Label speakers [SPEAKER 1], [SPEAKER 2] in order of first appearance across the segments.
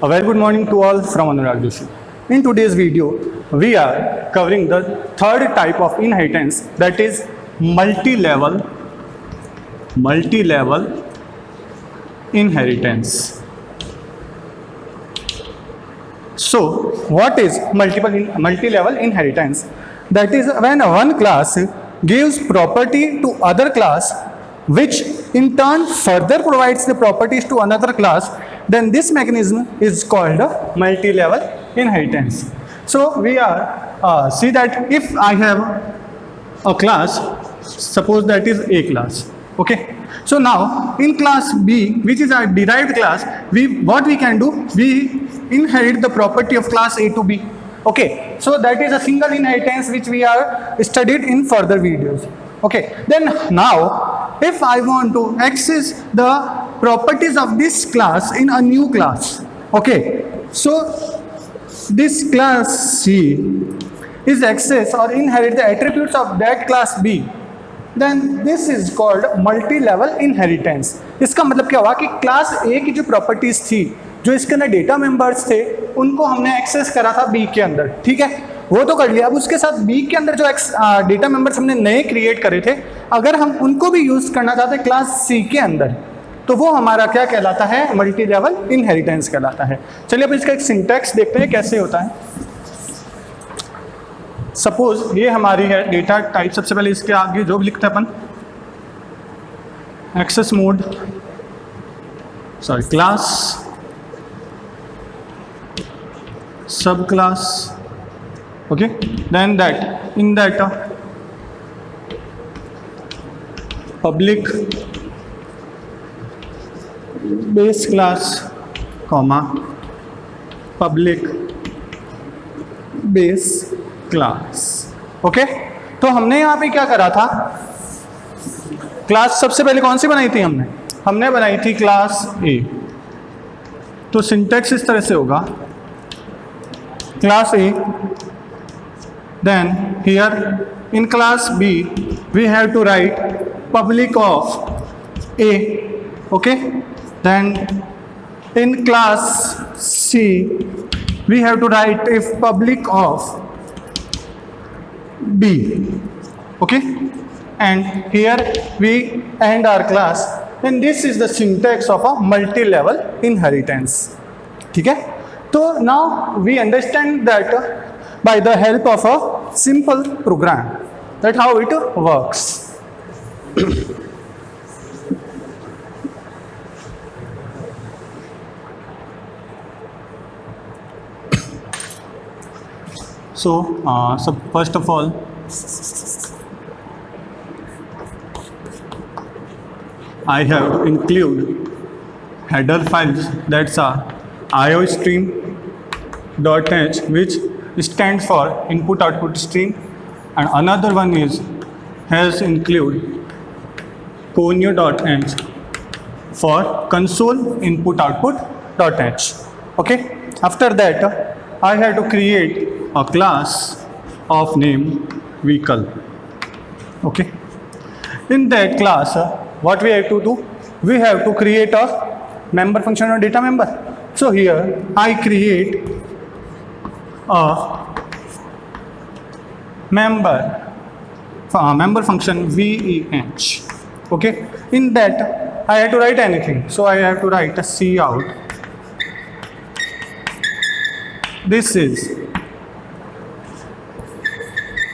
[SPEAKER 1] A very good morning to all from Anurag Joshi. In today's video, we are covering the third type of inheritance, that is multi-level inheritance. So, what is multi-level inheritance? That is when one class gives property to other class, which in turn further provides the properties to another class, then this mechanism is called a multi-level inheritance. So we are see that if I have a class, suppose that is A class, okay. So now in class B, which is a derived class, what we can do, we inherit the property of class A to B. Okay, so that is a single inheritance which we are studied in further videos. Okay, then now if I want to access the properties of this class in a new class, okay, so this class C is access or inherit the attributes of that class B, then this is called multi-level inheritance. इसका मतलब क्या हुआ कि class A की जो properties थी, जो इसके अंदर डेटा मेंबर्स थे, उनको हमने एक्सेस करा था B के अंदर, ठीक है, वो तो कर लिया. अब उसके साथ B के अंदर जो डेटा मेंबर्स हमने नए क्रिएट करे थे, अगर हम उनको भी यूज करना चाहते हैं क्लास C के अंदर, तो वो हमारा क्या कहलाता है, मल्टी लेवल इनहेरिटेंस कहलाता है. चलिए अब इसका एक सिंटैक्स देखते हैं कैसे होता है. सपोज ये हमारी है डेटा टाइप. सबसे पहले इसके आगे जो भी लिखते हैं अपन, एक्सेस मोड, सॉरी क्लास, सब class, okay, then that in that public base class comma public base class. Okay, तो हमने यहाँ पे क्या करा था, क्लास सबसे पहले कौन सी बनाई थी, हमने बनाई थी क्लास ए. तो सिंटैक्स इस तरह से होगा, class A, then here in class B we have to write public of A, okay, then in class C we have to write if public of B, okay, and here we end our class. And this is the syntax of a multi-level inheritance. ठीक है, so now we understand that by the help of a simple program, that how it works. So first of all, I have to include header files, that's iostream.h, which stands for input output stream, and another one is has include conio.h for console input output.h. okay, after that I have to create a class of name vehicle. Okay, in that class what we have to do, we have to create a member function or data member. So here I create a member function VEH. Okay, in that I have to write anything, so I have to write a cout. This is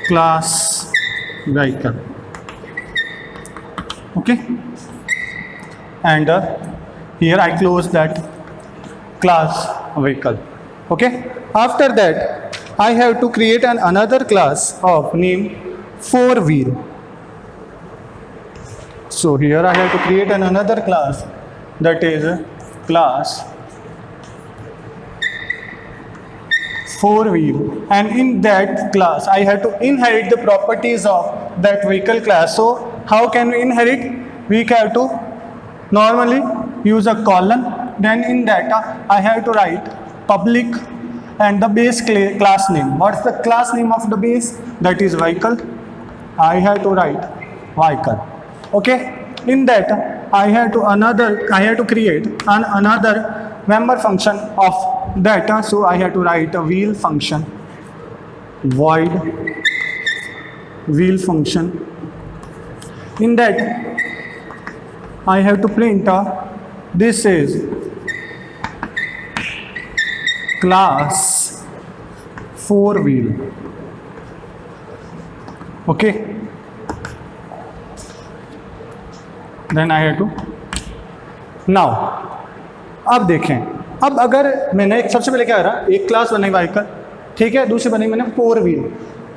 [SPEAKER 1] class vehicle, okay, and here I close that class vehicle. Okay, after that I have to create another class of name 4wheel. So here I have to create another class, that is class 4wheel, and in that class I have to inherit the properties of that vehicle class. So how can we inherit? We have to normally use a colon, then in that I have to write public and the base class name. What's the class name of the base? That is vehicle. I have to write vehicle. Okay, in that I have to create another member function of that. So I have to write a wheel function, void wheel function. In that I have to print this is class 4 wheel. Okay, then I have to now अब देखें, अब अगर मैंने सबसे पहले क्या करा, एक क्लास बनाई व्हीकल, ठीक है, दूसरी बनाई मैंने 4 व्हील.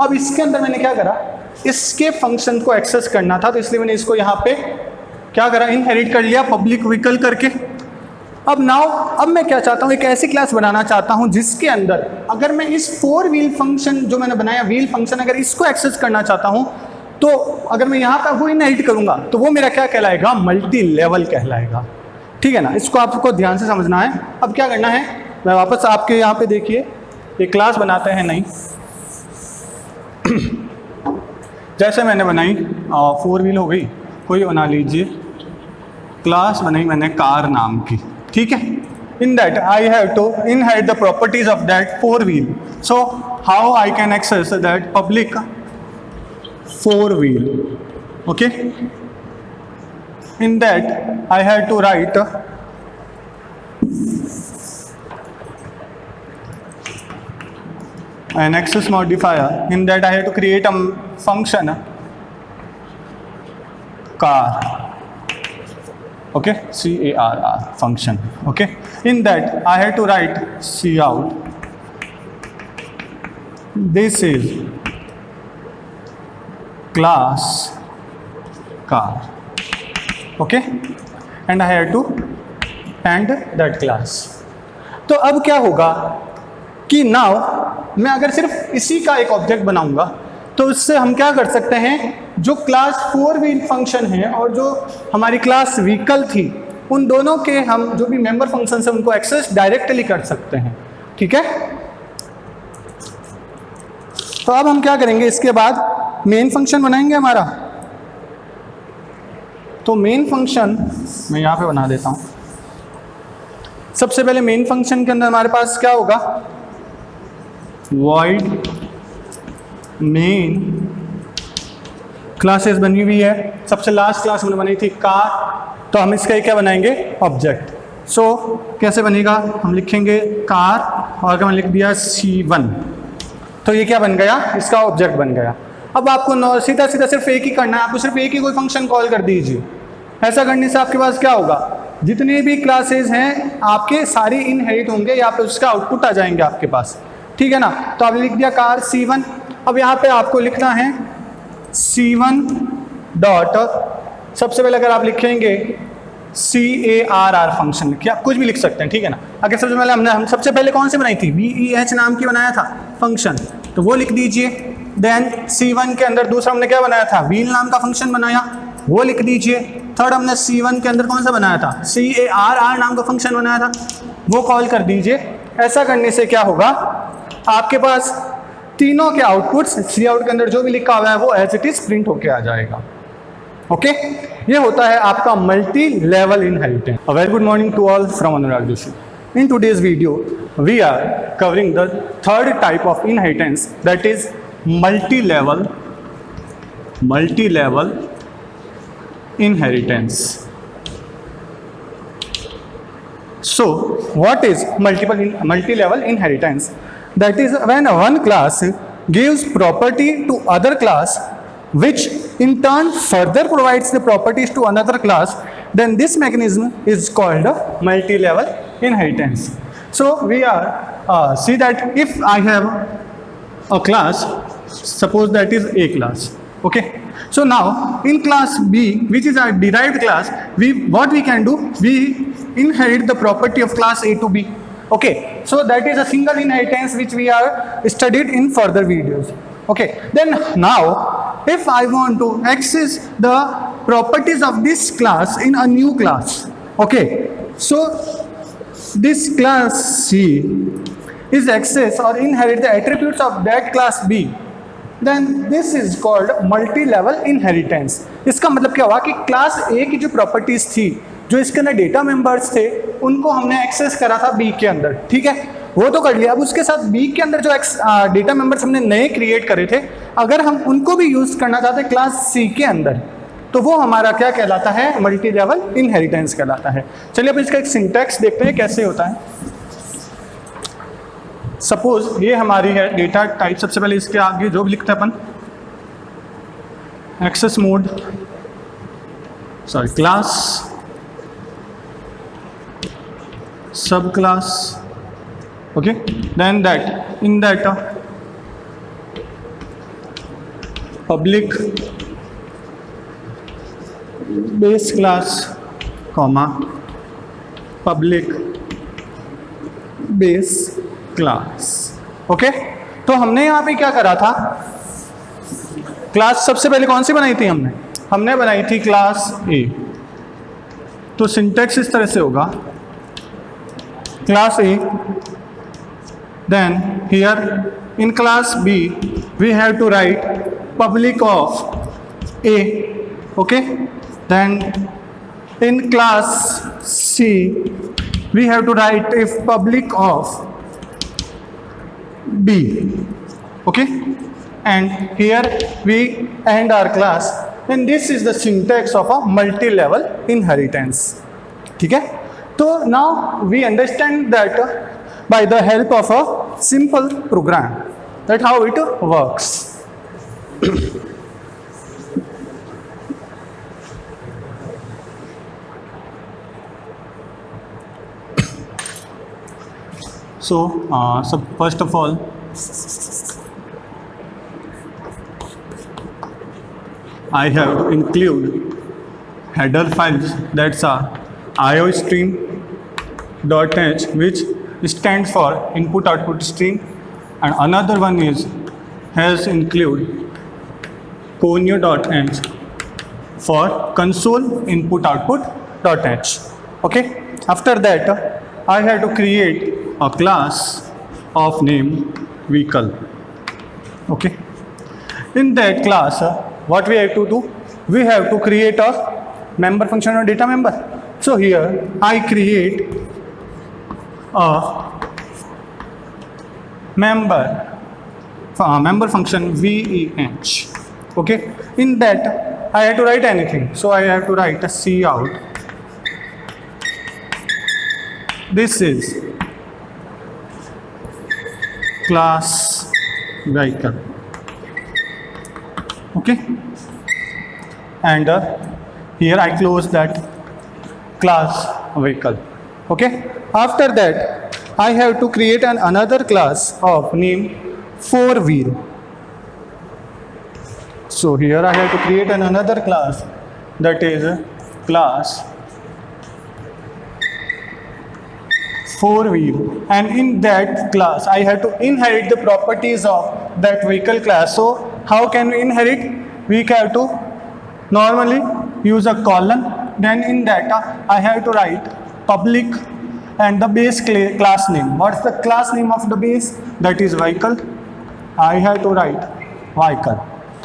[SPEAKER 1] अब इसके अंदर मैंने क्या करा, इसके फंक्शन को एक्सेस करना था, तो इसलिए मैंने इसको यहाँ पे क्या करा, इनहेरिट कर लिया पब्लिक व्हीकल करके. अब मैं क्या चाहता हूँ, एक ऐसी क्लास बनाना चाहता हूँ जिसके अंदर अगर मैं इस 4 व्हील फंक्शन जो मैंने बनाया, व्हील फंक्शन, अगर इसको एक्सेस करना चाहता हूँ, तो अगर मैं यहाँ पर वो इनहेरिट करूँगा तो वो मेरा क्या कहलाएगा, मल्टी लेवल कहलाएगा. ठीक है ना, इसको आपको ध्यान से समझना है. अब क्या करना है, मैं वापस आपके यहाँ पे देखिए एक क्लास बनाते हैं नई. जैसे मैंने बनाई 4 व्हील हो गई, कोई बना लीजिए क्लास बनाई मैंने कार नाम की, ठीक है. In that I have to inherit the properties of that 4 wheel. So how I can access that public 4 wheel. Okay, in that I had to write an access modifier. In that I had to create a function car. Okay, CARR function. Okay, in that I had to write cout. This is class car. Okay, and I have to end that class. तो अब क्या होगा कि now मैं अगर सिर्फ इसी का एक ऑब्जेक्ट बनाऊंगा तो उससे हम क्या कर सकते हैं, जो क्लास 4 व्हील फंक्शन है और जो हमारी क्लास व्हीकल थी, उन दोनों के हम जो भी मेंबर फंक्शन है उनको एक्सेस डायरेक्टली कर सकते हैं. ठीक है, तो अब हम क्या करेंगे, इसके बाद मेन फंक्शन बनाएंगे हमारा. तो मेन फंक्शन मैं यहाँ पे बना देता हूँ. सबसे पहले मेन फंक्शन के अंदर हमारे पास क्या होगा, void मेन क्लासेस बनी हुई है. सबसे लास्ट क्लास हमने बनाई थी कार, तो हम इसका क्या बनाएंगे, ऑब्जेक्ट. सो कैसे बनेगा, हम लिखेंगे कार और अगर मैंने लिख दिया C1, तो ये क्या बन गया, इसका ऑब्जेक्ट बन गया. अब आपको सीधा सीधा सिर्फ एक ही करना है, आपको सिर्फ एक ही कोई फंक्शन कॉल कर दीजिए. ऐसा करने से आपके पास क्या होगा, जितने भी क्लासेस हैं आपके सारी इनहेरिट होंगे या फिर उसका आउटपुट आ जाएंगे आपके पास. ठीक है ना, तो आपने लिख दिया कार C1. अब यहाँ पे आपको लिखना है C1 डॉट, सबसे पहले अगर आप लिखेंगे CARR फंक्शन, क्या आप कुछ भी लिख सकते हैं. ठीक है ना, अगर सबसे पहले हम सबसे पहले कौन से बनाई थी, VEH नाम की बनाया था फंक्शन, तो वो लिख दीजिए. देन C1 के अंदर दूसरा हमने क्या बनाया था, व्हील नाम का फंक्शन बनाया, वो लिख दीजिए. थर्ड हमने C1 के अंदर कौन सा बनाया था, CARR नाम का फंक्शन बनाया था, वो कॉल कर दीजिए. ऐसा करने से क्या होगा, आपके पास तीनों के आउटपुट्स Cout के अंदर जो भी लिखा हुआ है वो एज इट इज प्रिंट होके आ जाएगा. ओके, ये होता है आपका multi level inheritance. A very good morning to all from Anurag Joshi. In today's video we are covering the third type of inheritance, that is multi level inheritance. So what is multi-level inheritance? That is when one class gives property to other class which in turn further provides the properties to another class, then this mechanism is called multi-level inheritance. So we are see that if I have a class, suppose that is A class. Okay, so now in class B, which is our derived class, what we can do, we inherit the property of class A to B. Okay, so that is a single inheritance which we are studied in further videos. Okay, then now if I want to access the properties of this class in a new class, okay, so this class C is access or inherit the attributes of that class B, then this is called multi-level inheritance. इसका मतलब क्या हुआ कि class A की जो properties थी जो इसके अंदर डेटा मेंबर्स थे उनको हमने एक्सेस करा था बी के अंदर, ठीक है, वो तो कर लिया। अब उसके साथ बी के अंदर जो डेटा मेंबर्स हमने नए क्रिएट करे थे, अगर हम उनको भी यूज़ करना चाहते हैं क्लास सी के अंदर, तो वो हमारा क्या कहलाता है, मल्टी लेवल इनहेरिटेंस कहलाता है। चलिए अब इसका एक सिंटैक्स देखते हैं कैसे होता है। सपोज ये हमारी है डेटा टाइप, सबसे पहले इसके आगे जो भी लिखते हैं अपन, एक्सेस मोड, सॉरी क्लास, सब class, okay, then that in that public base class comma public base class, okay। तो हमने यहाँ पे क्या करा था, क्लास सबसे पहले कौन सी बनाई थी हमने बनाई थी क्लास ए। तो सिंटैक्स इस तरह से होगा, class A, then here in class B we have to write public of A, okay, then in class C we have to write if public of B, okay, and here we end our class, and this is the syntax of a multi-level inheritance, ठीक है। तो now we understand that by the help of a simple program, that how it works. So first of all, I have to include header files, that's iostream.h, which stands for input output stream, and another one is has include conio.h for console input output.h, okay। After that I have to create a class of name vehicle, okay। In that class what we have to do, we have to create a member function or data member. So here I create a member function veh, okay। In that I have to write anything, so I have to write a cout, this is class vehicle, okay, and here I close that class vehicle, okay। After that I have to create another class of name 4wheel. So here I have to create another class, that is class 4wheel, and in that class I have to inherit the properties of that vehicle class. So how can we inherit? We have to normally use a colon, then in that I have to write public and the base class name. What's the class name of the base? That is vehicle. I have to write vehicle,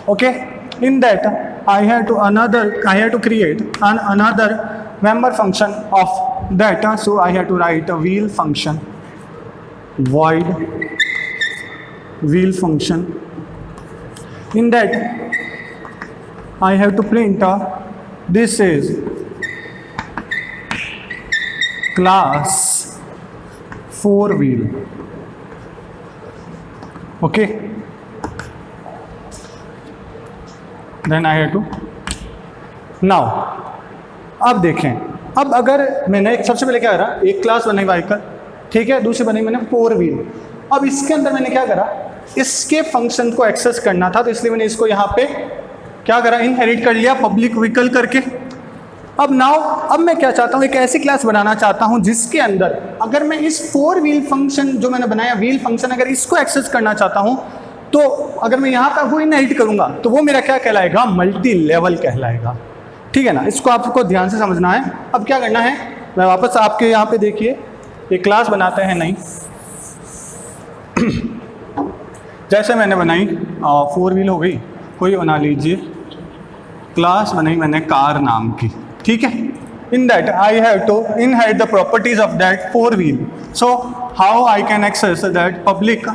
[SPEAKER 1] okay। In that I have to create another member function of that, so I have to write a wheel function, void wheel function. In that I have to print this is class 4wheel, okay। Then I have to now, अब देखें, अब अगर मैंने सबसे पहले क्या करा, एक क्लास बनाई व्हीकल, ठीक है, दूसरी बनाई मैंने 4wheel। अब इसके अंदर मैंने क्या करा, इसके फंक्शन को एक्सेस करना था, तो इसलिए मैंने इसको यहाँ पे क्या करा, इनहेरिट कर लिया पब्लिक व्हीकल करके। अब मैं क्या चाहता हूँ, एक ऐसी क्लास बनाना चाहता हूँ जिसके अंदर अगर मैं इस 4wheel फंक्शन जो मैंने बनाया, व्हील फंक्शन, अगर इसको एक्सेस करना चाहता हूँ, तो अगर मैं यहाँ पर वो इनहेरिट करूँगा तो वो मेरा क्या कहलाएगा, मल्टी लेवल कहलाएगा, ठीक है ना। इसको आपको ध्यान से समझना है। अब क्या करना है, मैं वापस आपके यहाँ पे देखिए, एक क्लास बनाते हैं नई, जैसे मैंने बनाई 4wheel हो गई, कोई बना लीजिए क्लास बनाई मैंने कार नाम की, ठीक है। in that I have to inherit the properties of that four wheel. So how I can access that public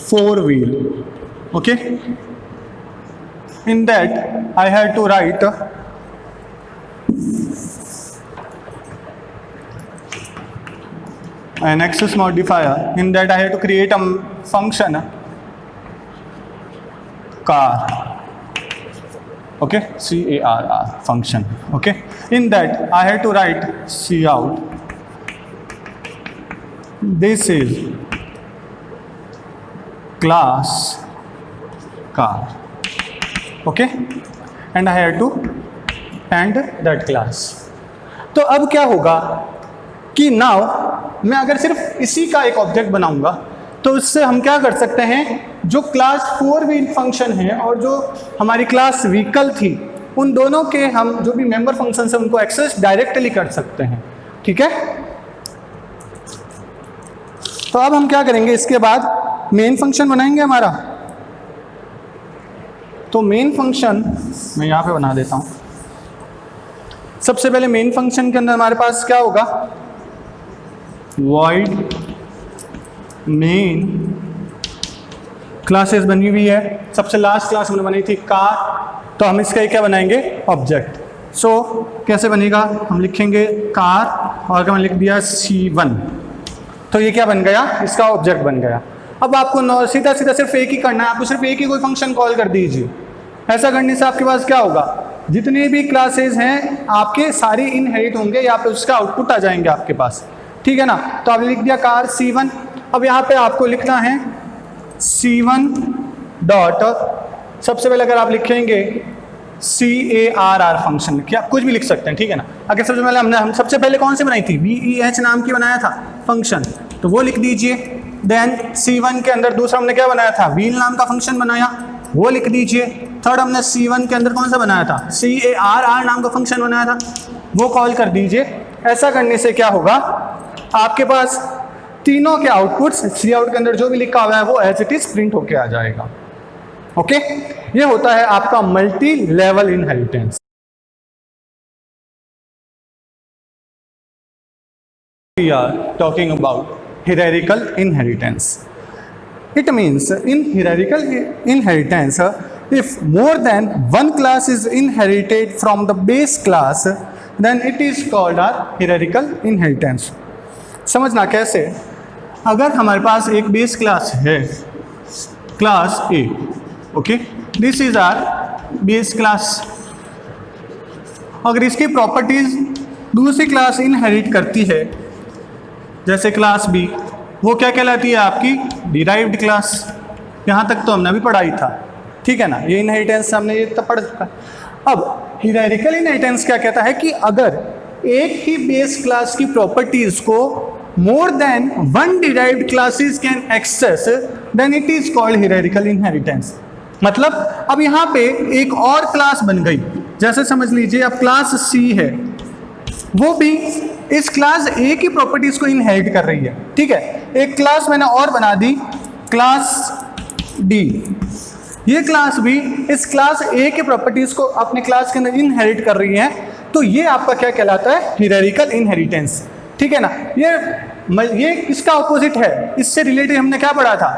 [SPEAKER 1] four wheel? Okay, in that I have to write an access modifier. In that I have to create a function car. Okay, CARR function. Okay, in that I have to write cout. This is class car. Okay, and I have to end that class. तो अब क्या होगा कि now मैं अगर सिर्फ इसी का एक ऑब्जेक्ट बनाऊंगा तो इससे हम क्या कर सकते हैं, जो क्लास फोर व्हील फंक्शन है और जो हमारी क्लास व्हीकल थी उन दोनों के हम जो भी मेंबर फंक्शन है उनको एक्सेस डायरेक्टली कर सकते हैं. ठीक है, तो अब हम क्या करेंगे, इसके बाद मेन फंक्शन बनाएंगे हमारा. तो मेन फंक्शन मैं यहाँ पे बना देता हूँ. सबसे पहले मेन फंक्शन के अंदर हमारे पास क्या होगा, void मेन क्लासेस बनी हुई है. सबसे लास्ट क्लास हमने बनाई थी कार, तो हम इसका क्या बनाएंगे, ऑब्जेक्ट. सो कैसे बनेगा, हम लिखेंगे कार और हमने लिख दिया C1. तो ये क्या बन गया, इसका ऑब्जेक्ट बन गया. अब आपको सीधा सीधा सिर्फ एक ही करना है, आपको सिर्फ एक ही कोई फंक्शन कॉल कर दीजिए. ऐसा करने से आपके पास क्या होगा, जितने भी क्लासेस हैं आपके सारे इनहेरिट होंगे या फिर उसका आउटपुट आ जाएंगे आपके पास. ठीक है ना, तो आपने लिख दिया कार C1. अब यहाँ पे आपको लिखना है C1 डॉट, सबसे पहले अगर आप लिखेंगे CARR फंक्शन, क्या कुछ भी लिख सकते हैं. ठीक है ना, अगर सबसे पहले हम सबसे पहले कौन से बनाई थी, VEH नाम की बनाया था फंक्शन, तो वो लिख दीजिए. देन C1 के अंदर दूसरा हमने क्या बनाया था, व्हील नाम का फंक्शन बनाया, वो लिख दीजिए. थर्ड हमने C1 के अंदर कौन सा बनाया था, CARR नाम का फंक्शन बनाया था, वो कॉल कर दीजिए. ऐसा करने से क्या होगा, आपके पास तीनों के आउटपुट्स सी आउट के अंदर जो भी लिखा हुआ है वो एज इट इज प्रिंट होके आ जाएगा. ओके, ये होता है आपका multi level inheritance. We are talking about hierarchical inheritance. It means in hierarchical inheritance, if more than one class is inherited from the base class, then it is called a hierarchical inheritance. समझना कैसे, अगर हमारे पास एक base class है, class A. Okay, this is our base class. अगर इसकी properties दूसरी क्लास इनहेरिट करती है, जैसे क्लास बी, वो क्या कहलाती है, आपकी डिराइव्ड क्लास. यहाँ तक तो हमने अभी पढ़ा ही था. ठीक है ना, ये इनहेरिटेंस हमने ये तब पढ़ चुका. अब हियरार्किकल इनहेरिटेंस क्या कहता है कि अगर एक ही बेस क्लास की प्रॉपर्टीज को more than one derived classes can access, then it is called hierarchical inheritance. मतलब अब यहाँ पे एक और क्लास बन गई, जैसे समझ लीजिए अब क्लास C है, वो भी इस क्लास A की प्रॉपर्टीज को इनहेरिट कर रही है. ठीक है, एक क्लास मैंने और बना दी, क्लास D. ये क्लास भी इस क्लास A की प्रॉपर्टीज को अपने क्लास के अंदर इनहेरिट कर रही है. तो ये आपका क्या कहलाता है, हियरार्किकल इनहेरिटेंस. ठीक है ना, ये इसका ऑपोजिट है. इससे रिलेटेड हमने क्या पढ़ा था,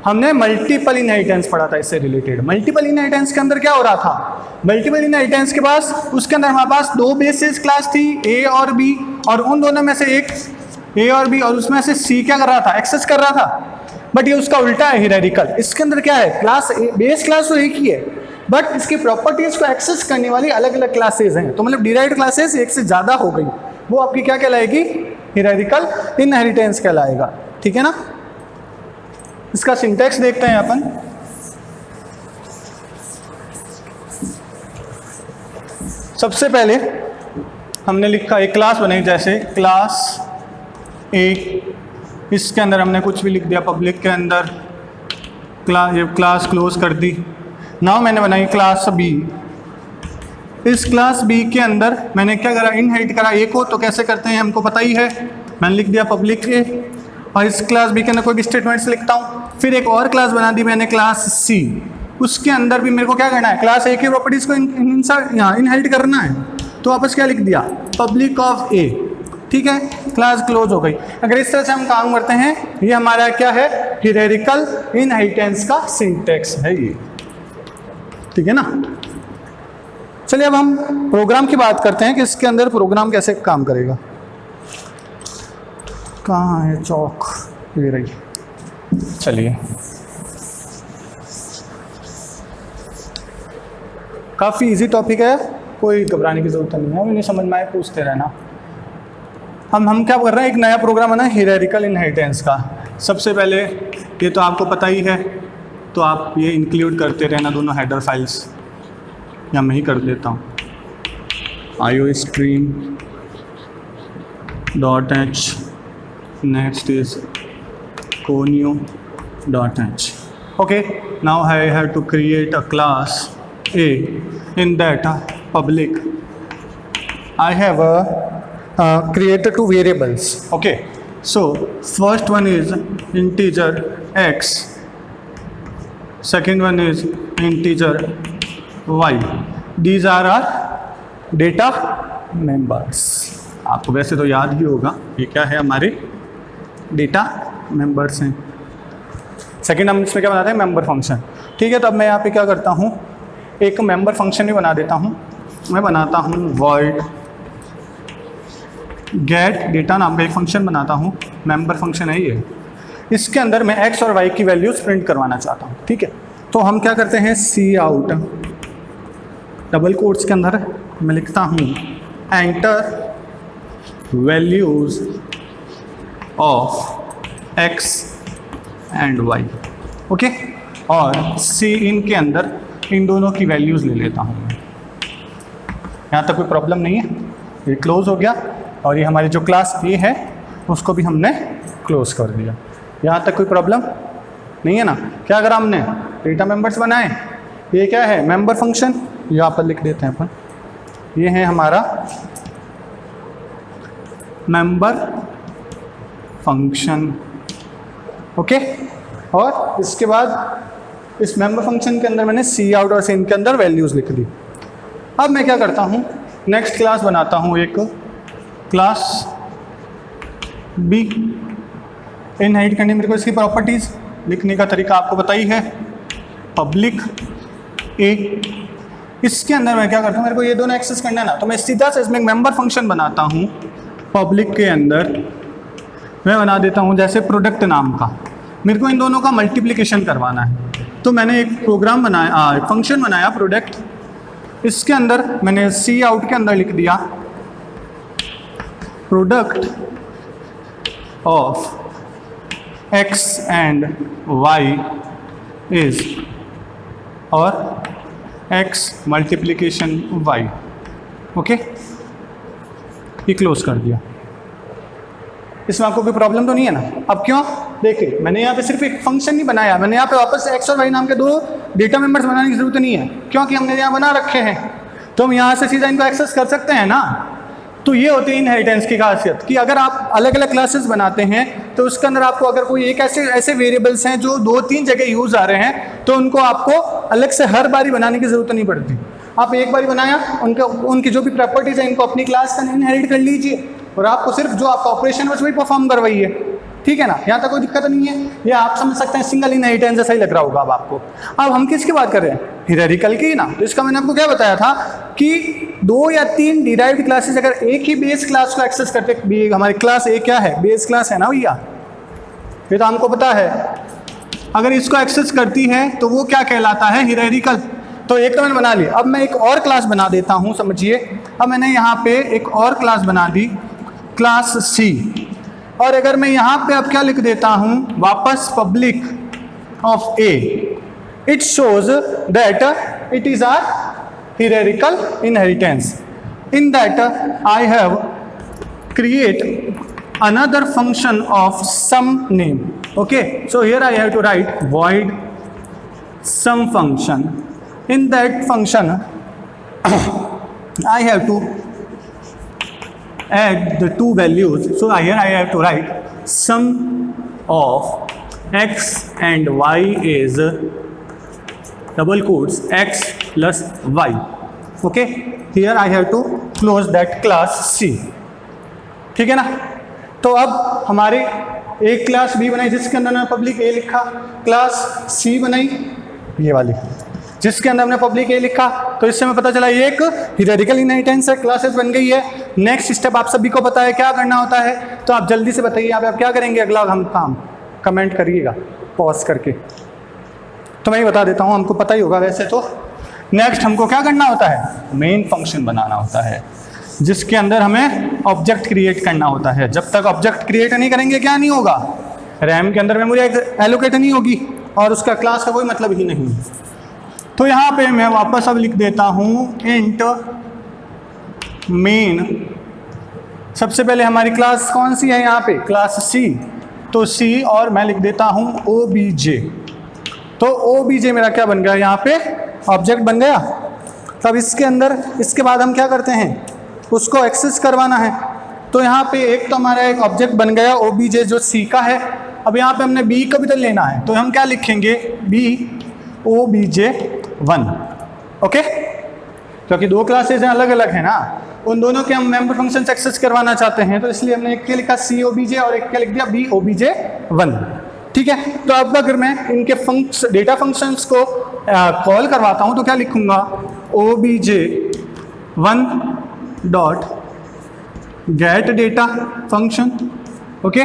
[SPEAKER 1] हमने मल्टीपल इनहेरिटेंस पढ़ा था. इससे रिलेटेड मल्टीपल इनहेरिटेंस के अंदर क्या हो रहा था, मल्टीपल इनहेरिटेंस के पास उसके अंदर हमारे पास दो बेसिस क्लास थी, ए और बी, और उन दोनों में से एक ए और बी, और उसमें से सी क्या कर रहा था, एक्सेस कर रहा था. बट ये उसका उल्टा है हियरार्किकल. इसके अंदर क्या है, क्लास बेस क्लास तो एक ही है, बट इसकी प्रॉपर्टीज को एक्सेस करने वाली अलग अलग क्लासेज हैं. तो मतलब डिराइव्ड क्लासेस एक से ज़्यादा हो गई, वो आपकी क्या कहलाएगी, हियरार्किकल इनहेरिटेंस कहलाएगा. ठीक है ना, इसका सिंटैक्स देखते हैं अपन. सबसे पहले हमने लिखा, एक क्लास बनाई, जैसे क्लास ए, इसके अंदर हमने कुछ भी लिख दिया, पब्लिक के अंदर क्लास क्लोज कर दी. नाउ मैंने बनाई क्लास बी. इस क्लास बी के अंदर मैंने क्या करा, इनहेरिट करा ए को. तो कैसे करते हैं हमको पता ही है, मैंने लिख दिया पब्लिक ए, और इस क्लास बी के अंदर कोई भी स्टेटमेंट्स लिखता हूँ. फिर एक और क्लास बना दी मैंने, क्लास सी. उसके अंदर भी मेरे को क्या करना है, क्लास ए की प्रॉपर्टीज़ को यहाँ इनहेरिट करना है. तो वापस क्या लिख दिया, पब्लिक ऑफ ए, ठीक है, क्लास क्लोज हो गई। अगर इस तरह से हम काम करते हैं, ये हमारा क्या है, हियरार्किकल इनहेरिटेंस का सिंटैक्स है ये, ठीक है ना। चलिए अब हम प्रोग्राम की बात करते हैं कि इसके अंदर प्रोग्राम कैसे काम करेगा। कहाँ है चौक, ये रही, चलिए। काफ़ी इजी टॉपिक है, कोई घबराने की ज़रूरत नहीं है, नहीं समझ में आए पूछते रहना। हम क्या कर रहे हैं, एक नया प्रोग्राम बना है हियरार्किकल इनहेरिटेंस का। सबसे पहले ये तो आपको पता ही है, तो आप ये इंक्लूड करते रहना दोनों हेडर फाइल्स, या मैं ही कर देता हूँ, iostream.h, next is conio.h. Okay, now I have to create a class A. In that public I have created two variables. Okay, so first one is integer x, second one is integer y. These are our data members. आपको वैसे तो याद ही होगा ये क्या है, हमारे data members हैं। सेकेंड हम इसमें क्या बनाते हैं, मेंबर फंक्शन, ठीक है। तो अब मैं यहाँ पे क्या करता हूँ, एक मेंबर फंक्शन भी बना देता हूँ। मैं बनाता हूँ void get डेटा नाम का एक फंक्शन बनाता हूँ, मेंबर फंक्शन है ये। इसके अंदर मैं x और y की वैल्यूज़ प्रिंट करवाना चाहता हूँ, ठीक है। तो हम क्या करते हैं, सी आउट डबल कोट्स के अंदर मैं लिखता हूँ enter values of x and y, okay. और सी इन के अंदर इन दोनों की वैल्यूज़ ले लेता हूँ मैं। यहाँ तक कोई प्रॉब्लम नहीं है, ये क्लोज हो गया। और ये हमारी जो क्लास ए है उसको भी हमने क्लोज कर दिया। यहाँ तक कोई प्रॉब्लम नहीं है ना। क्या अगर हमने डेटा मेंबर्स बनाए, ये क्या है, मेंबर फंक्शन, यहाँ पर लिख देते हैं अपन, ये है हमारा मेंबर फंक्शन, ओके। और इसके बाद इस मेंबर फंक्शन के अंदर मैंने सी आउट और सिन के अंदर वैल्यूज़ लिख दी। अब मैं क्या करता हूँ, नेक्स्ट क्लास बनाता हूँ, एक क्लास बी। इनहेरिट करने मेरे को इसकी प्रॉपर्टीज़ लिखने का तरीका आपको पता ही है, पब्लिक ए। इसके अंदर मैं क्या करता हूँ, मेरे को ये दोनों एक्सेस करना है ना, तो मैं सीधा से इसमें एक मेंबर फंक्शन बनाता हूँ। पब्लिक के अंदर मैं बना देता हूँ जैसे प्रोडक्ट नाम का, मेरे को इन दोनों का मल्टीप्लिकेशन करवाना है। तो मैंने एक प्रोग्राम बनाया, एक फंक्शन बनाया प्रोडक्ट। इसके अंदर मैंने सी आउट के अंदर लिख दिया product of x and y is, और x मल्टीप्लिकेशन y, ओके। ये क्लोज कर दिया। इसमें आपको कोई प्रॉब्लम तो नहीं है ना। अब क्यों, देखिए मैंने यहाँ पे सिर्फ एक फंक्शन नहीं बनाया, मैंने यहाँ पे वापस से x और y नाम के दो डेटा मेंबर्स बनाने की जरूरत नहीं है, क्योंकि हमने यहाँ बना रखे हैं। तो हम यहाँ से सीधा इनको एक्सेस कर सकते हैं ना। तो ये होती है इनहेरिटेंस की खासियत कि अगर आप अलग अलग क्लासेस बनाते हैं तो उसके अंदर आपको अगर कोई एक ऐसे वेरिएबल्स हैं जो 2-3 जगह यूज़ आ रहे हैं, तो उनको आपको अलग से हर बारी बनाने की ज़रूरत नहीं पड़ती। आप एक बारी बनाया, उनकी जो भी प्रॉपर्टीज़ हैं इनको अपनी क्लास का इनहेरिट कर लीजिए, और आपको सिर्फ जो आपका ऑपरेशन है वही परफॉर्म करवाइए, ठीक है ना। यहाँ तक कोई दिक्कत नहीं है। ये आप समझ सकते हैं, सिंगल इनहेरिटेंस जैसा ही लग रहा होगा अब आपको। अब हम किसकी बात कर रहे हैं, हियरार्किकल की ना। तो इसका मैंने आपको क्या बताया था कि 2 या 3 डिराइव्ड क्लासेस अगर एक ही बेस क्लास को एक्सेस करते, हमारी क्लास ए क्या है, बेस क्लास है ना भैया, ये तो हमको पता है। अगर इसको एक्सेस करती है तो वो क्या कहलाता है, हियरार्किकल। तो एक तो मैंने बना लिया। अब मैं एक और क्लास बना देता हूँ, समझिए। अब मैंने यहाँ पे एक और क्लास बना दी, क्लास सी। और अगर मैं यहाँ पे अब क्या लिख देता हूँ, वापस public of A, it shows that it is our hierarchical inheritance. In that I have create another function of sum name, okay. So here I have to write void sum function. In that function I have to add the two values. So here I have to write sum of x and y is double quotes x plus y, okay. Here I have to close that class C. ठीक है ना। तो अब हमारी एक class B बनाई जिसके अंदर हमने पब्लिक ए लिखा, क्लास सी बनाई ये वाली जिसके अंदर हमने पब्लिक ए लिखा। तो इससे हमें पता चला ये एक हियरार्किकल इनहेरिटेंस है, क्लासेस बन गई है। नेक्स्ट स्टेप आप सभी को पता है क्या करना होता है, तो आप जल्दी से बताइए आप क्या करेंगे अगला हम काम, कमेंट करिएगा पॉज करके। तो मैं ही बता देता हूँ, हमको पता ही होगा वैसे तो। नेक्स्ट हमको क्या करना होता है, मेन फंक्शन बनाना होता है जिसके अंदर हमें ऑब्जेक्ट क्रिएट करना होता है। जब तक ऑब्जेक्ट क्रिएट नहीं करेंगे क्या नहीं होगा, रैम के अंदर मेमोरी एलोकेट नहीं होगी और उसका क्लास का कोई मतलब ही नहीं। तो यहाँ पे मैं वापस अब लिख देता हूँ इंट मेन। सबसे पहले हमारी क्लास कौन सी है यहाँ पे, क्लास सी। तो सी और मैं लिख देता हूँ obj। तो obj मेरा क्या बन गया यहाँ पे, ऑब्जेक्ट बन गया। तब इसके अंदर इसके बाद हम क्या करते हैं, उसको एक्सेस करवाना है। तो यहाँ पे एक तो हमारा एक ऑब्जेक्ट बन गया obj जो सी का है। अब यहाँ पे हमने b का भी तो लेना है, तो हम क्या लिखेंगे b obj1। ओके, क्योंकि दो क्लासेज हैं अलग अलग है ना, उन दोनों के हम मेंबर फंक्शन एक्सेस करवाना चाहते हैं। तो इसलिए हमने एक के लिखा सी obj और एक के लिख दिया b obj1। ठीक है। तो अब अगर मैं इनके डेटा फंक्शंस को कॉल करवाता हूँ तो क्या लिखूंगा, obj1 dot gate data function. Okay,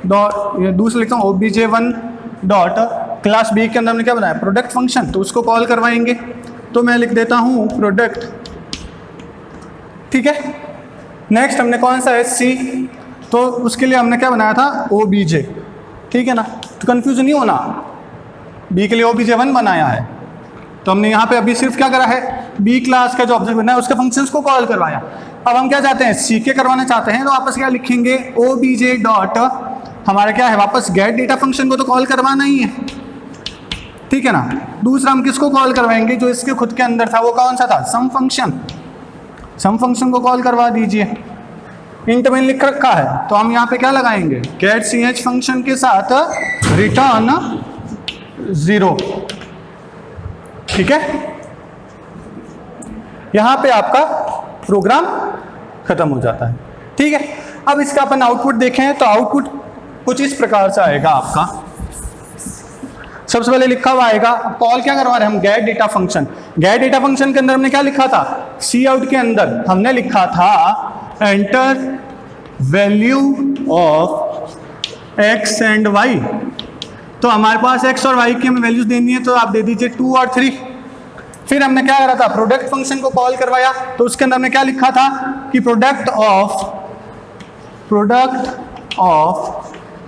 [SPEAKER 1] dot दूसरा लिखता हूँ obj1 डॉट क्लास बी के अंदर हमने क्या बनाया, प्रोडक्ट फंक्शन, तो उसको कॉल करवाएंगे। तो मैं लिख देता हूँ प्रोडक्ट। ठीक है। नेक्स्ट हमने कौन सा है, सी। तो उसके लिए हमने क्या बनाया था, obj। ठीक है ना, तो कंफ्यूज नहीं होना, बी के लिए obj1 बनाया है। तो हमने यहाँ पे अभी सिर्फ क्या करा है, बी क्लास का जो ऑब्जेक्ट बना है उसके फंक्शंस को कॉल करवाया। अब हम क्या चाहते हैं, सी के करवाना चाहते हैं, तो वापस क्या लिखेंगे, obj डॉट हमारा क्या है, वापस गेट डेटा फंक्शन को तो कॉल करवाना ही है। ठीक है ना। दूसरा हम किसको कॉल करवाएंगे, जो इसके खुद के अंदर था वो कौन सा था, सम फंक्शन। सम फंक्शन को कॉल करवा दीजिए। इंट में लिख रखा है तो हम यहाँ पे क्या लगाएंगे, गेट ch फंक्शन के साथ रिटर्न 0। ठीक है। यहाँ पे आपका प्रोग्राम खत्म हो जाता है। ठीक है। अब इसका अपन आउटपुट देखें तो आउटपुट कुछ इस प्रकार से आएगा आपका। सबसे पहले लिखा हुआ आएगा, कॉल क्या करवा रहे हैं हम, gate data function. Gate data function के अंदर हमने क्या लिखा था, सी आउट के अंदर हमने लिखा था enter value of x and y। तो हमारे पास x और y की हमें वैल्यूज देनी है, तो आप दे दीजिए 2 और 3। फिर हमने क्या करा था, प्रोडक्ट फंक्शन को कॉल करवाया। तो उसके अंदर हमने क्या लिखा था कि product of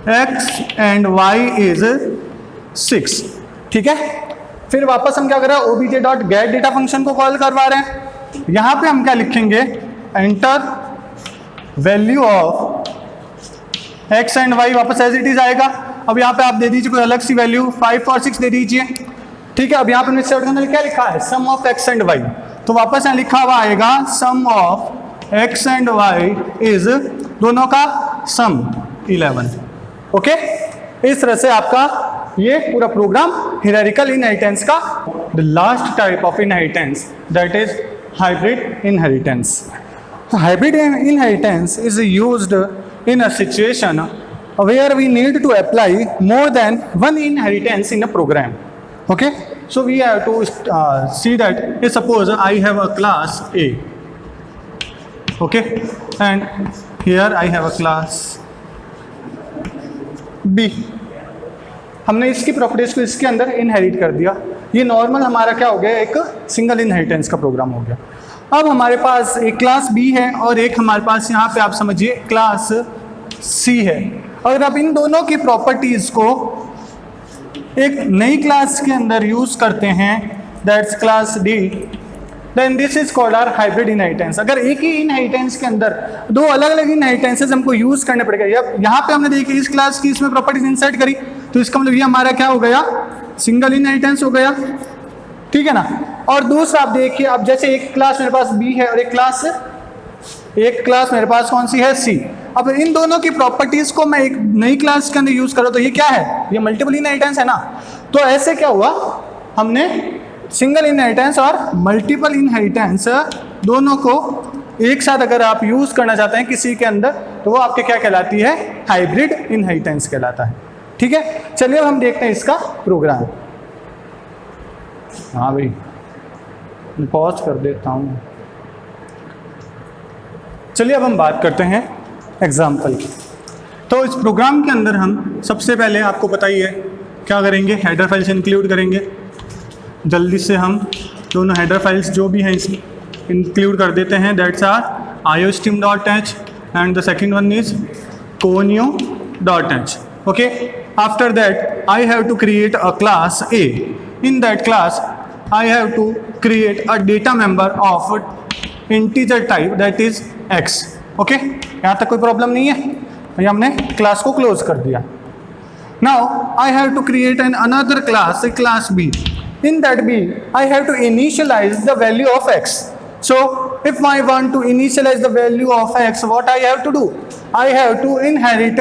[SPEAKER 1] x and y is 6। ठीक है। फिर वापस हम क्या कर रहे हैं, obj dot gate data function को कॉल करवा रहे हैं। यहाँ पे हम क्या लिखेंगे, enter value of x and y, वापस एज इट इज आएगा। अब यहाँ पे आप दे दीजिए कोई अलग सी वैल्यू 5 और 6 दे दीजिए। ठीक है। अब यहाँ पे क्या लिखा है, sum of x and y। तो वापस यहाँ लिखा हुआ आएगा sum of x and y is दोनों का सम 11। ओके। इस तरह से आपका ये पूरा प्रोग्राम हियरार्किकल इनहेरिटेंस का the last type of inheritance, that is hybrid inheritance. Hybrid inheritance is used in a situation where we need to apply more than one inheritance in a program. Okay, so we have to see that, suppose I have a class A, okay, and here I have a class B. हमने इसकी properties को इसके अंदर inherit कर दिया। ये normal हमारा क्या हो गया, एक सिंगल इनहेरिटेंस का प्रोग्राम हो गया। अब हमारे पास एक क्लास B है और एक हमारे पास यहाँ पे आप समझिए क्लास C है। अगर आप इन दोनों की प्रॉपर्टीज को एक नई क्लास के अंदर यूज करते हैं, that's class D, then this is called our hybrid inheritance. अगर एक ही इनहेरिटेंस के अंदर दो अलग अलग इनहेरिटेंसेस हमको यूज करने पड़ेगा। यहाँ पे हमने देखिए इस क्लास की इसमें प्रॉपर्टीज इंसर्ट करी, तो इसका मतलब ये हमारा क्या हो गया, सिंगल इनहेरिटेंस हो गया। ठीक है ना। और दूसरा आप देखिए, अब जैसे एक क्लास मेरे पास B है और एक क्लास मेरे पास कौन सी है, C। अब इन दोनों की प्रॉपर्टीज को मैं एक नई क्लास के अंदर यूज करूँ तो ये क्या है, ये मल्टीपल इनहेरिटेंस है ना। तो ऐसे क्या हुआ, हमने सिंगल इनहेरिटेंस और मल्टीपल इनहेरिटेंस दोनों को एक साथ अगर आप यूज़ करना चाहते हैं किसी के अंदर, तो वो आपके क्या कहलाती है, हाइब्रिड इनहेरिटेंस कहलाता है। ठीक है, चलिए अब हम देखते हैं इसका प्रोग्राम। हाँ भाई, मैं पॉज कर देता हूँ। चलिए अब हम बात करते हैं एग्जाम्पल की। तो इस प्रोग्राम के अंदर हम सबसे पहले आपको पता ही है क्या करेंगे, हेडर फाइल्स इंक्लूड करेंगे। जल्दी से हम दोनों हेडर फाइल्स जो भी हैं इसमें इंक्लूड कर देते हैं। That's our iostream.h and the second one is conio.h. okay, after that I have to create a class A. In that class I have to create a data member of integer type that is x. Okay, यहाँ तक कोई problem नहीं है, ये हमने class को close कर दिया। Now I have to create another class, a class B. In that B I have to initialize the value of x. So if I want to initialize the value of x, what I have to do? I have to inherit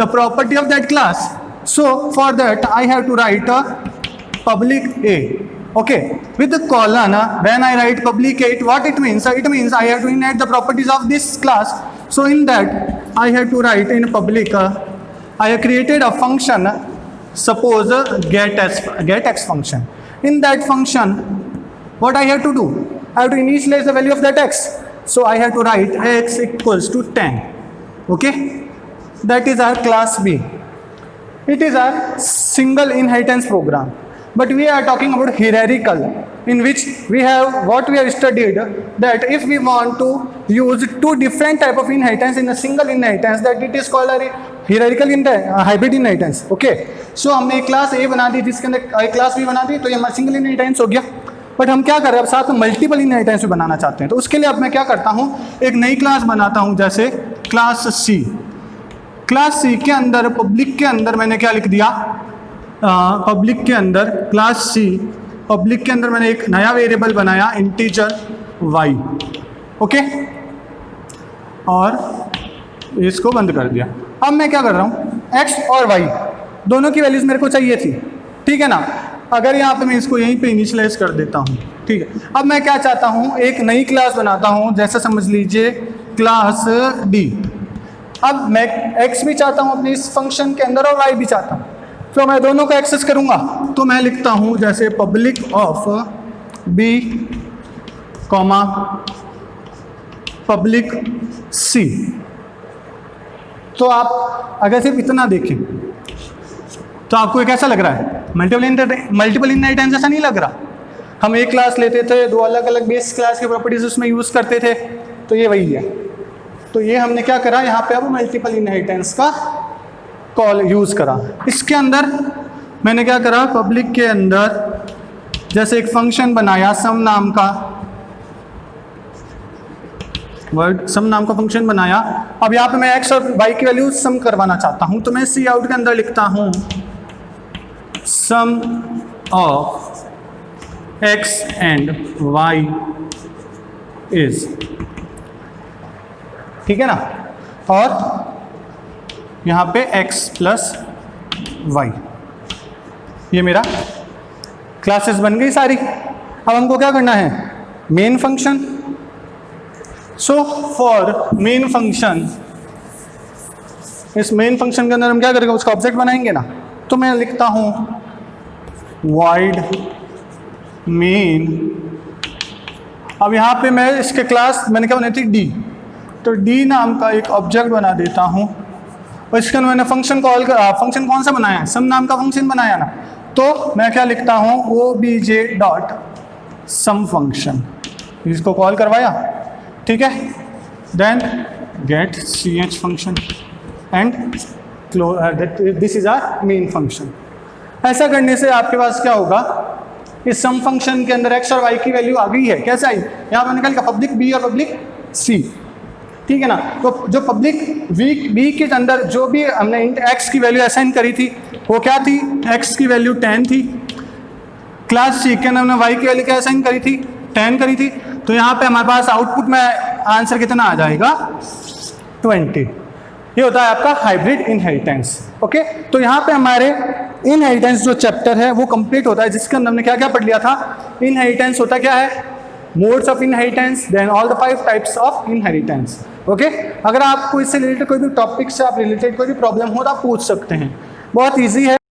[SPEAKER 1] the property of that class. So for that I have to write a public A. Okay, with the colon, when I write public A, what it means? It means I have to inherit the properties of this class. So in that I have to write in public, I have created a function, suppose getX function. In that function, what I have to do? I have to initialize the value of that x. So I have to write x equals to 10. Okay, that is our class B. It is our single inheritance program. But we are talking about hierarchical, in which we have what we have studied, that if we want to use two different type of inheritance in a single inheritance, that it is called a hierarchical hybrid inheritance. Okay, so हमने एक class A बना दी, जिसके अंदर एक class B बना दी, तो ये हमारा सिंगल इनहेरिटेंस हो गया। बट हम क्या कर रहे हैं, अब साथ में मल्टीपल इनहेरिटेंस भी बनाना चाहते हैं। तो उसके लिए अब मैं क्या करता हूँ, एक नई क्लास बनाता हूँ, जैसे क्लास C। क्लास C के अंदर पब्लिक के अंदर मैंने क्या लिख दिया, पब्लिक के अंदर क्लास C, पब्लिक के अंदर मैंने एक नया वेरिएबल बनाया इंटीजर y। ओके, और इसको बंद कर दिया। अब मैं क्या कर रहा हूँ, x और y दोनों की वैल्यूज मेरे को चाहिए थी, ठीक है ना। अगर यहाँ पे मैं इसको यहीं पे इनिशियलाइज कर देता हूँ, ठीक है। अब मैं क्या चाहता हूँ, एक नई क्लास बनाता हूँ, जैसा समझ लीजिए क्लास D। अब मैं x भी चाहता हूँ अपने इस फंक्शन के अंदर और y भी चाहता हूँ, तो मैं दोनों को एक्सेस करूँगा। तो मैं लिखता हूँ जैसे public of B comma public C। तो आप अगर सिर्फ इतना देखें तो आपको ये कैसा लग रहा है, मल्टीपल इनहेरिटेंस जैसा नहीं लग रहा। हम एक क्लास लेते थे, दो अलग अलग बेस क्लास के प्रॉपर्टीज उसमें यूज़ करते थे, तो ये वही है। तो ये हमने क्या करा, यहाँ पे अब मल्टीपल इनहेरिटेंस का कॉल यूज़ करा। इसके अंदर मैंने क्या करा, पब्लिक के अंदर जैसे एक फंक्शन बनाया सम नाम का, वर्ड सम नाम का फंक्शन बनाया। अब यहाँ पे मैं x और y की वैल्यू सम करवाना चाहता हूँ, तो मैं सी आउट के अंदर लिखता हूँ sum of x and y is, ठीक है ना। और यहाँ पे x प्लस y, ये मेरा क्लासेस बन गई सारी। अब हमको क्या करना है, main function. So for main function, इस मेन फंक्शन के अंदर हम क्या करेंगे, उसका ऑब्जेक्ट बनाएंगे ना। तो मैं लिखता हूँ void मेन। अब यहाँ पे मैं इसके क्लास मैंने क्या बनाई थी, D, तो D नाम का एक ऑब्जेक्ट बना देता हूँ, और इसके अंदर मैंने फंक्शन कॉल कर, फंक्शन कौन सा बनाया है, सम नाम का फंक्शन बनाया ना। तो मैं क्या लिखता हूँ, obj डॉट सम फंक्शन, इसको कॉल करवाया, ठीक है। Then get ch function and this is our main function. ऐसा करने से आपके पास क्या होगा, इस सम फंक्शन के अंदर x और y की वैल्यू आ गई है। कैसे आई, यहाँ पर निकल का पब्लिक b और पब्लिक c, ठीक है ना। तो जो पब्लिक b के अंदर जो भी हमने इंट x की वैल्यू असाइन करी थी, वो क्या थी, x की वैल्यू 10 थी। क्लास c के अंदर हमने y की वैल्यू क्या असाइन करी थी, 10 करी थी। तो यहाँ पे हमारे पास आउटपुट में आंसर कितना आ जाएगा, 20। ये होता है आपका हाइब्रिड इनहेरिटेंस। ओके, तो यहाँ पे हमारे इनहेरिटेंस जो चैप्टर है वो कंप्लीट होता है, जिसके अंदर हमने क्या क्या पढ़ लिया था। इनहेरिटेंस होता क्या है, modes of inheritance, then all the 5 types of inheritance. Okay, अगर आपको इससे रिलेटेड कोई भी टॉपिक से आप रिलेटेड कोई भी प्रॉब्लम हो तो आप पूछ सकते हैं, बहुत ईजी है।